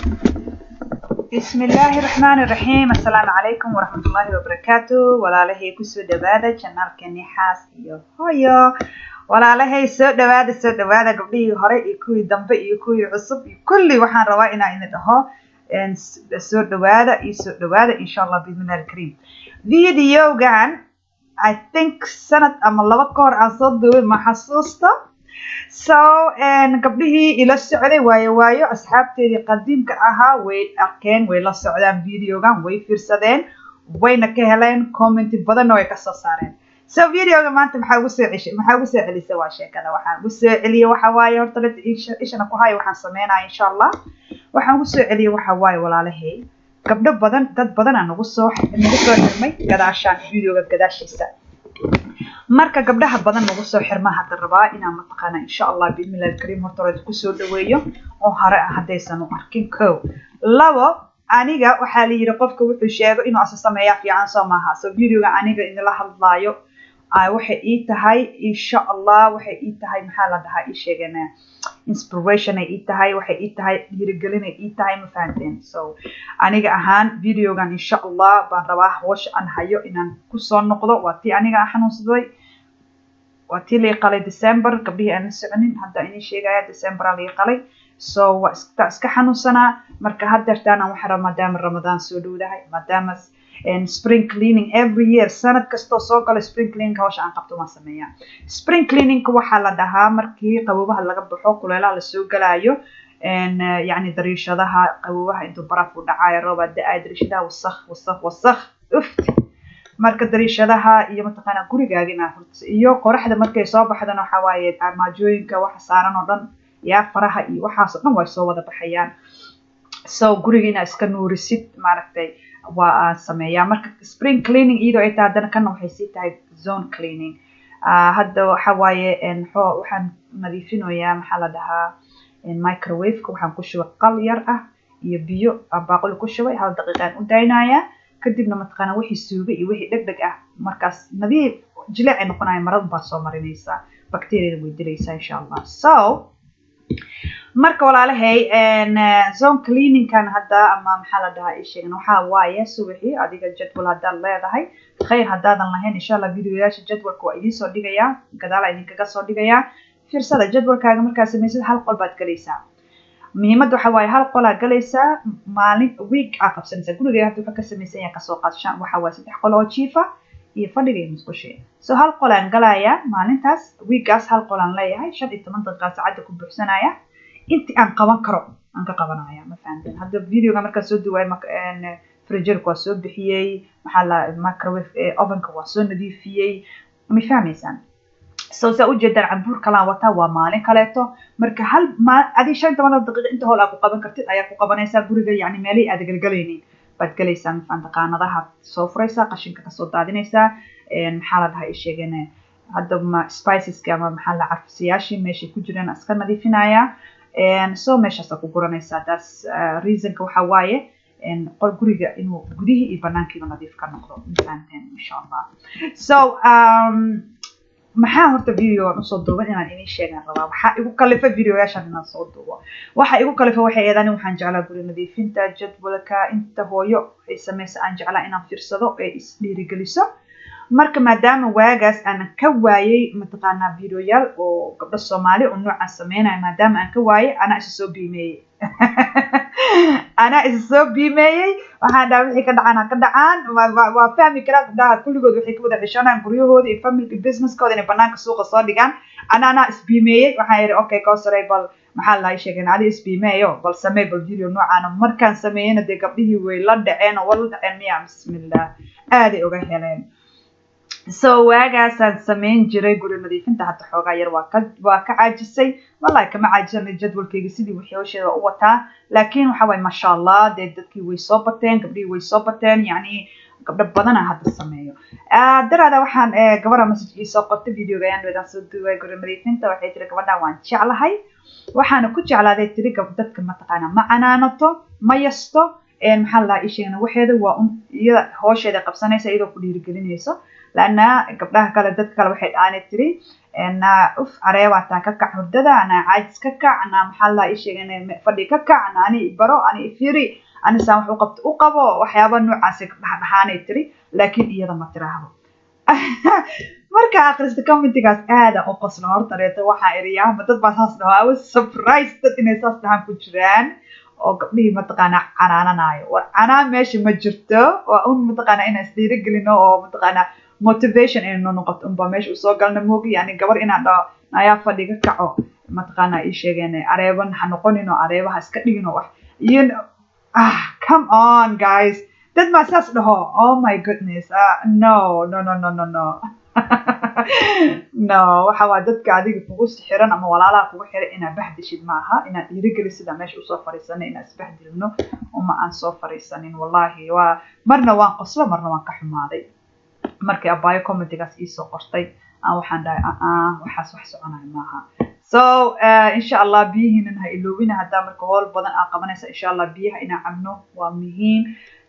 بسم الله الرحمن الرحيم السلام عليكم ورحمة الله وبركاته ولا لهي كسو دبادة channel كني حاس iyo hooyo ولا لهي soo dhawaada gabdhihii hore iyo kuwii dambe iyo kuwii cusub iyo kulli waxaan rabaa inaan idin dhaho soo dhawaada insha Allah bismillah alkareem videogan I think sanad ama laba kahor aan soo duubay ma xasuusto so gabdhihii ila socday waayo asxaabteedii qadiimka ahaa way arkeen way la socdaan videogan way fiirsadeen wayna ka heleen comment badan oo ay ka soo saareen so videoga maanta maxaa ugu soo celisay waa sheekada waxaan ugu soo celiyay waxa waaye horta ishana ku hayo waxaan sameeynaa insha Allah waxaan ugu soo celiyay waxa waaye walaalahay gabdho badan dad badan aan ugu soo xirmay gadaashaan videoga gadaashiisa marka gabdhaha badan ugu soo xirma hadda rabaa inaan mataqaana insha Allah bismillah alkareem horta ku soo dhaweeyo oo hore hadaysan u arkin koow labo aniga waxa la yiri qofka wuxuu sheego inuu aso sameeyaa fiican soo maaha so videoga aniga in la hadlaayo waxay ii tahay insha Allah waxay ii tahay maxaa la dhahaa ii sheegana inspiration ay ii tahay waxay ii tahay dhiirigelin ay ii tahay ma fahanteen so aniga ahaan videogan insha Allah baan rabaa hoosh aan hayo inaan ku soo noqdo waa tii aniga xanuunsaday waa tii la qalay December gabdhihii aan soconin hadda inay sheegaya December la qalay so waa iska xanuunsanaa marka haddeertaana waxa Ramadan soo dhowdahay maadaama spring cleaning every year sanad kasto soo galo spring cleaning hawsha aan qabto ma sameeyaa spring cleaning waxa la dhahaa markii qaboobaha laga baxo kuleelaha la soo galaayo yani dariishadaha qaboobaha intuu baraf u dhacayo roob da'ay dariishadaha wasakh marka dariishadaha iyo mataqaana gurigaaga inaa furto iyo qoraxda markay soo baxdana waxa waaye armaajooyinka waxa saaran oo dhan yaa faraha iyo waxaas oo dhan way soo wada baxayaan so guriga inaa iska nuurisid maaragtay waa sameeyaa marka spring cleaning iyadoo ay tahay hadana kana waxay sii tahay zone cleaning hadda waxa waaye waxaan nadiifinayaa maxaa la dhahaa microwave-ka waxaan ku shubay qal yar ah iyo biyo baaquli ku shubay hal daqiiqaan u daynayaa kadibna mataqaana wixii suuga iyo wixii dhagdhag ah markaas nadiif jileec ay noqonaya marada baa soo marinaysa bacteria way dilaysaa insha Allah so marka walaalahay zone cleaning kan hadda ama maxaa la dhahaa isheegan waxa waaye subaxii adiga jadwal haddaad leedahay khayr haddaadan lahayn insha Allah videoyaasha jadwalka waa idin soo dhigayaa gadaal idin kaga soo dhigayaa fiirsada jadwalkaaga markaa samaysid hal qol baad galaysaa muhiimadda waxa waaye hal qol aad galaysaa maalin week aad qabsanaysaa guriga hadda waxa ka samaysan yahay kasoo qaadashaan waxa waaye 3 qol oo jiifa iyo fadhiga iyo musqusha so hal qol aan galayaa maalintaas weekaas hal qol aan leeyahay 15 daqiiqo saacada ku buuxsanaya inti aan qaban karo aan ka qabanaya ma fahanteen hadda videoga marka soo duway fridge-ka waa soo bixiyay maxaa la microwave oven-ka waa soo nadiifiyay ma fahmaysaan so sa u jeedaan cambuur kala wata waa maalin kaleeto marka hal adi 15 daqiiqo inta hool aad ku qaban kartid ayaa ku qabanaysaa guriga yani meelay aad galgalaynin baad galaysaa fanta qaanadaha soo furaysaa qashinka ka soo daadinaysaa maxaa la dhahaa sheegana hadda spiceska ama maxaa la carfisiyaashii meesha ku jiraan iska nadiifinaya so meeshaas ku guranaysaa taas reasonka waxa waaye qol guriga inuu gudihii iyo banaankiiba nadiif ka noqdo intaanteen insha Allah so maxaa horta video soo duuban inaan idin sheegan rabaa waxa igu kalifa videoyaashan inaan soo duubo waxa igu kalifa waxay eedaan waxaan jeclaa guri nadiifinta jadwalka inta hooyo ay sameeyay aan jeclaa inaan fiirsado ee is dhiirigeliso marka maadaama waagaas aan ka waayay mataqaana videoyaal oo gabdho Soomaali oo noocan sameynay maadaama aan ka waayay ana is soo biimeeyay waxaan dhahay wixii ka dhacaan waa fahmi karaa gabdhaha kulligood waxay ka wada xishanaan guryahooda iyo family businesskooda inay banaanka suuqa soo dhigaan ana is biimeeyay waxaan yiri okay ka saray bal maxaa la sheegay ali is biimeeyo bal samee bal video noocan markaan sameeyana de gabdhihii way la dhaceen oo wala dhaceen miya bismillah aad ay uga heleen so waagaasaan sameyn jiray guri nadiifinta hadda xoogaa yar waa ka caajisay wallahi kama caajisan jadwalkayga sidii wixii hawsheeda u wataa laakiin waxa way masha Allah dadkii way soo bateen gabdhihii way soo bateen yani gabdho badan hadda sameeyo darada waxaan gabadha message ii soo qortay videoga aan wada soo duubay guri nadiifinta waxay tiri gabadha waan jeclahay waxaan ku jeclaaday tiri dadka mataqaana ma canaanato ma yasto maxaa la isheegna waxeeda waa iyada hawsheeda qabsanaysa iyadoo ku dhiirigelinayso laana gabdhaha kale dadka kale waxay dhaani tiri na uf areeba taa ka kac hurdada ana caajis ka kac ana maxaa la ii sheegay fadhi ka kac ana ani baro ani fiiri ani saan wax u qabto u qabo waxyaabo noocaas ka dhaxaanay tiri laakiin iyada ma tiraahdo marka akhriska commentigaas aad oo qoslo horta reeto waxa iriyaa dad baa saas dhahaa I was surprised dad inay saas dhahan ku jiraan oo gabdhihii mataqaana canaananayo war canaan meesha ma jirto waa un mataqaana inaan isdhiirigelino oo mataqaana motivation inuu noqoto unba meesha u soo galna moogi yani gabar inaan dhaho ayaa fadhiga kaco mataqaana ii sheegeen areeban ha noqonin oo areebaha iska dhigin oo wax come on guys dad ma saas dhaho oh my goodness no no waxa waa dadka adiga kugu xiran ama walaalaha kugu xiran ina bahdishid maaha ina dhiirigelisid meesha u soo fariisanay ina isbahdilno uma aan soo fariisanin wallahi waa marna waan qoslo marna waan ka xumaaday markii abaayo commentigaas ii soo qortay aan waxaan dhahay waxaas wax soconay maaha so insha Allah biyihiina ha iloobina hadaa marka hool badan aan qabanaysa insha Allah biyaha ina cabno waa muhiim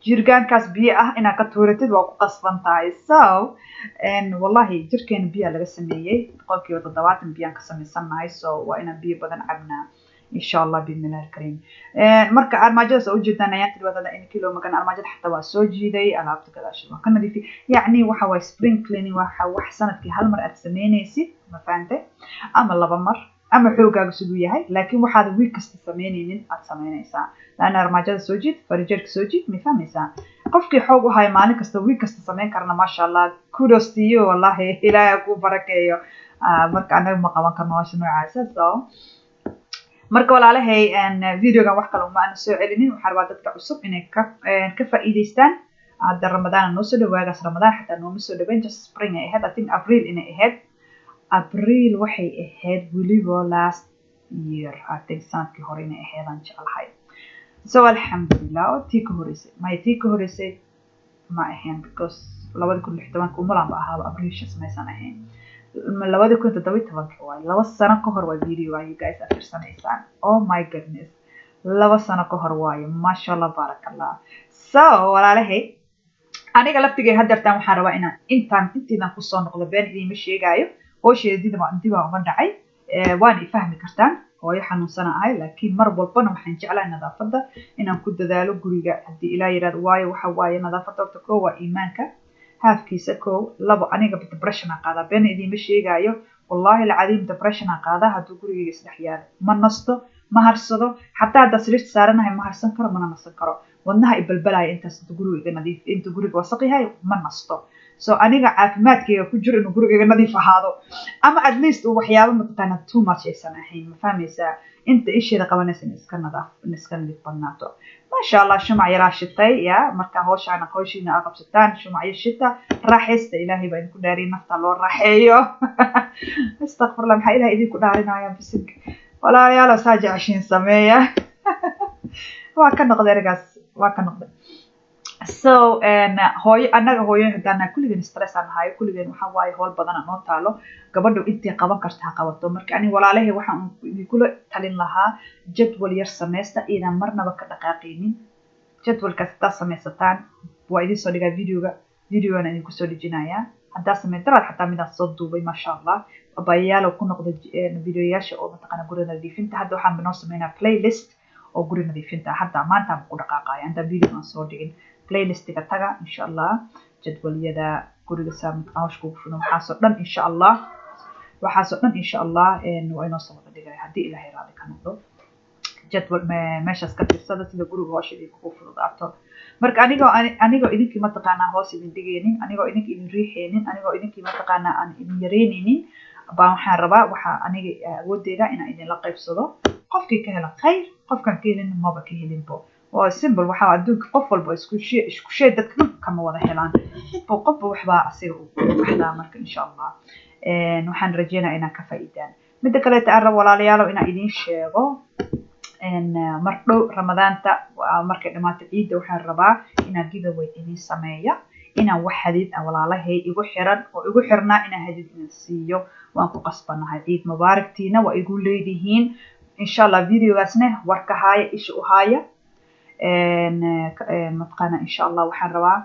jirgaankaas biyo ah ina ka tuuratid waa ku qasban tahay so wallahi jirkeena biyo laga sameeyay qolkiiba 70 biyo ka sameysanahay so waa ina biyo badan cabnaa insha Allah bismillahir kareem marka armaajada soo jeedana ayaan tirada in kilo makan armaajada xataa waa soo jiiday alaabta gadaasha waa kan nadiifi yani waxa waa spring cleaning waxa wax sanadkii hal mar aad sameynaysid ma fahamtay ama laba mar ama xoogaaga sidoo yahay laakiin waxaad week kasta sameynaynin aad sameynaysaa laana armaajada soo jiid farijeerka soo jiid ma fahmaysaa qofkii xoog u hay maalin kasta week kasta sameyn karna ma sha Allah kudos to you wallahi ilaahay ku barakeeyo marka anaga ma qaban karno waxa noocaas so marka walaalahay videogan wax kale uma aan soo celinin waxa rabaa dadka cusub inay ka faa'iideystaan hadda Ramadaan noo soo dhawaada Ramadaan xataa noo soo dhawayn just spring ay ahayd I think April inay ahayd April waxay ahayd weliba last year I think sanadkii hore inay ahayd aan jeclahay so alhamdulillah tii ka horeysay ma ahayn because 2016 umulan ba ahaa April smaysan ahayn 2017 waay 2 sano ka hor waa video ay guys akhrisanaysan oh my goodness 2 sano ka hor waay ma sha Allah barakallah so walaalahay aniga laftigay hadartaan waxaan rabaa inaan intaan ku soo noqdo been idin ma sheegayo hooshaydiida ma intii baa uga dhacay waan fahmi kartaan hooyo xanuunsan ahay laakiin mar walbana waxaan jeclahay nadaafada inaan ku dadaalo guriga hadii ilaa yiraahdo waayo waxa waaye nadaafada horta koo waa iimaanka haafkiisa koo labo aniga depression qaada been idin ma sheegayo wallahi alcadiim depression qaada haduu guriga isdhex yaalo ma nasto ma harsado xataa hada sariir saaranahay ma harsan karo mana nasan karo wadnaha ibalbalaya intaas guriga nadiif inta guriga wasaq yahay ma nasto so aniga caafimaadkayga ku jiro inuu guriga nadiif ahaado ama at least uu waxyaabo mataqaana too much aysan ahayn ma fahmaysaa inta isheeda qabanaysa iska nadiif badnaato ma sha Allah shumac yara shitay ya marka hooshana qoyshiina aqabsataan shumac shita raaxaysta ilaahay baa idinku dhaariin nafta loo raaxeeyo astaghfirullah maxaa ilaahay idinku dhaarinaya bisig walaalayaal saaji cashin sameeya waa ka noqday ragaas waa ka noqday so hooyo anaga hooyo hadana kulligeen stress aan hayo kulligeen waxa waaye hool badan aan oo taalo gabadhu intii qaban kartaa qabato marka ani walaalahay waxaan kula talin lahaa jadwal yar sameeysta inaan marnaba ka dhaqaaqinin jadwalkaas taas sameeysataan waa idin soo dhigaa videoga idin ku soo dhijinaya hadda sameeytaraad xataa mid soo duubay ma sha Allah abayaalo ku noqdo videoyaasha oo mataqana guriga nadiifinta hadda waxaan banoo sameeynaa playlist oo guriga nadiifinta hadda maanta ku dhaqaaqaya inta video aan soo dhigin playlistiga taga insha Allah jadwalyada guriga saamid awshku funo waxaasoo dhan insha Allah waa inoo soo wada dhigay hadii Ilaahay raali ka noqdo jadwal meeshaas ka tirsada sida guriga hooshadii ku fududaato marka anigoo idinkii mataqaana hoos idin dhigeenin anigoo idinkii idin riixeenin anigoo idinkii mataqaana aan idin yareeninin baa waxaan rabaa waxa aniga awoodeeda inaan idin la qaybsado qofkii ka hela khayr qofkan ka helin maba ka helinbo waa simple waxa adduunka qof walba isku shay dadka kama wada helaan qof waxba asiga u baxdaa marka insha Allah waxaan rajeenaa inaan ka faa'iidaan mid kale taan rabo walaalayaal inaan idin sheego mar dhow ramadaanta markay dhamaato ciidda waxaan rabaa inaan giveaway idin sameeyo inaan wax hadid walaalahay igu xiran oo igu xirnaa inaan hadid idin siiyo waan ku qasbanahay ciid mubaaraktiina waa igu leeyihiin insha Allah videogaasna warka haaya isha u haaya matqana insha Allah waxaan rabaa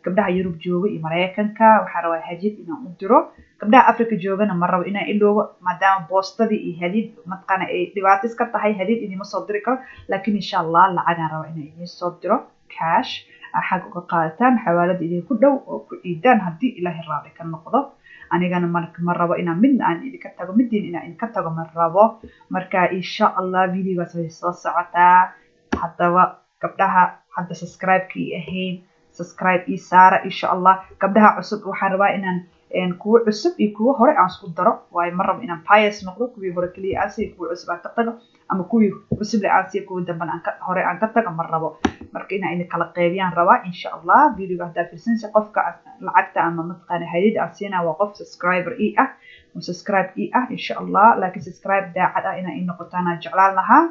gabdhaha Yurub jooga iyo Mareykanka waxaan rabaa hadiyad inaan u diro gabdhaha Afrika joogana ma rabo inaan iloobo maadaama boostadii iyo hadiyad matqana ay dhibaatis ka tahay hadiyad idima soo diri karo laakiin insha Allah lacag aan rabaa inaan idin soo diro cash xaq uga qaadataan xawaalada idin ku dhow oo ku ciidaan haddii Ilaahay raali ka noqdo anigana ma rabo inaan midna aan idinka tago midin inaan idinka tago ma rabo marka insha Allah videogaas way soo socotaa haddaba gabdhaha hadda subscribe-kii ahayn subscribe ii saara insha Allah gabdhaha cusub waxaan rabaa inaan kuwa cusub iyo kuwa hore aan isku daro waayo ma rabo inaan bias noqdo kuwii hore kaliya aan sii kuwa cusub aan ka tago ama kuwii cusub la aan sii kuwa damban aan hore aan ka tago ma rabo marka inaan idin kala qeybiyaan rabaa insha Allah videoga hadda fiirsanaysa qofka lacagta ama matqana hadiyad aan siinaa waa qof subscriber ii ah subscribe ii ah insha Allah laakiin subscribe daacad ah inaan ii noqotaan aan jeclaan lahaa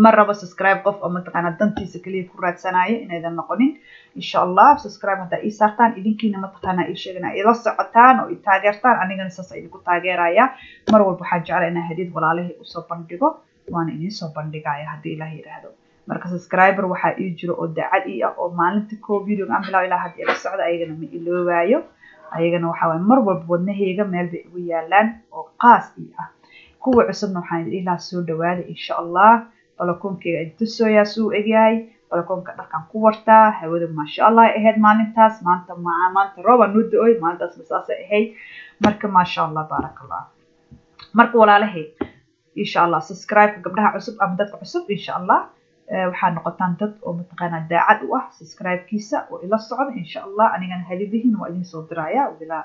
ma rabo subscribe qof oo matqana dantiisa kaliya ku raadsanayo inaydan noqonin insha Allah subscribe hadda ii saartaan idinkiina matqana ii sheegana ila socotaan oo ii taageertaan anigana saas idinku taageeraya mar walba waxaan jeclaa inaan hadiyad walaalahay u soo bandhigo waana idin soo bandhigaya haddii Ilaahay yiraahdo marka subscriber waxa ii jiro oo daacad ii ah oo maalintii koo video aan bilaw ilaa hadda ila socda ayagana ma iloobayo ayagana waxa way mar walba wadnahayga meel bay ugu yaalaan oo qaas ii ah kuwa cusubna waxaan ilaa soo dhawaada insha Allah balakonkeyga inta soo yaa soo egyahay balakonka dharkan ku wartaa hawada ma sha Allah ahayd maalintaas maanta roob aan nuudoy maalintaas masaas ahayd marka ma sha Allah barakallah marka walaalahay insha Allah subscribe gabdhaha cusub ama dadka cusub insha Allah waxaan noqotaan dad oo matqana daacad u ah subscribe-kiisa oo ila socda insha Allah anigana hadidihin waa idin soo diraya bila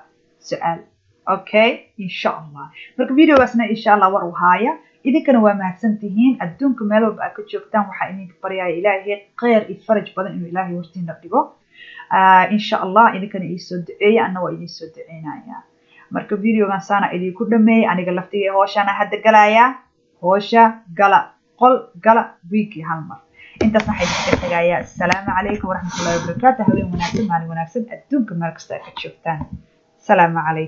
su'aal okay insha Allah marka videogaasna insha Allah war u haaya idinkana waa mahadsantihiin adduunka meel walba aad ka joogtaan waxaa idinka baryaaya Ilaahay khayr iyo faraj badan inuu Ilaahay hortiina dhigo insha Allah idinkana ii soo duceeya anna waa idin soo duceynaya marka videogan saana idinku dhameeyay aniga laftigay hooshana hadda galaya hoosha gala qol gala weekly hal mar intaasna waxay idinka tagayaa assalaamu calaykum waraxmatullaahi wabarakaatuh haween wanaagsan maalin wanaagsan adduunka meel kasta aad ka joogtaan assalaamu calaykum